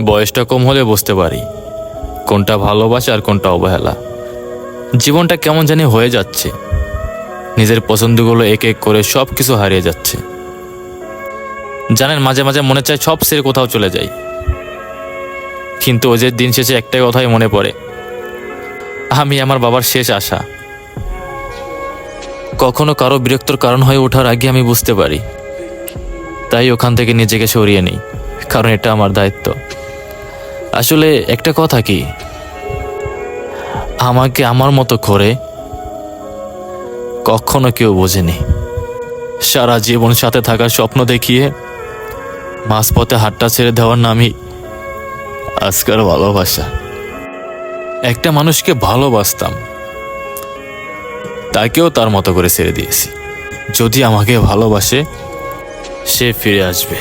বয়সটা কম হলে বুঝতে পারি কোনটা ভালোবাসা আর কোনটা অবহেলা। জীবনটা কেমন জানি হয়ে যাচ্ছে, নিজের পছন্দগুলো এক এক করে সব কিছু হারিয়ে যাচ্ছে। জানেন, মাঝে মাঝে মনে চায় সব ছেড়ে কোথাও চলে যাই, কিন্তু ওই যে দিন শেষে একটাই কথাই মনে পড়ে, আমি আমার বাবার শেষ আশা। কখনো কারো বিরক্তর কারণ হয়ে ওঠার আগে আমি বুঝতে পারি, তাই ওখান থেকে নিজেকে সরিয়ে নিই, কারণ এটা আমার দায়িত্ব। আসলে একটা কথা কি, আমাকে আমার মতো করে কখনো কেউ বোঝেনি। সারা জীবন সাথে থাকার স্বপ্ন দেখিয়ে মাঝপথে হাতটা ছেড়ে দেওয়ার নামই আজকাল ভালোবাসা। একটা মানুষকে ভালোবাসতাম, তাকেও তার মতো করে ছেড়ে দিয়েছি। যদি আমাকে ভালোবাসে, সে ফিরে আসবে।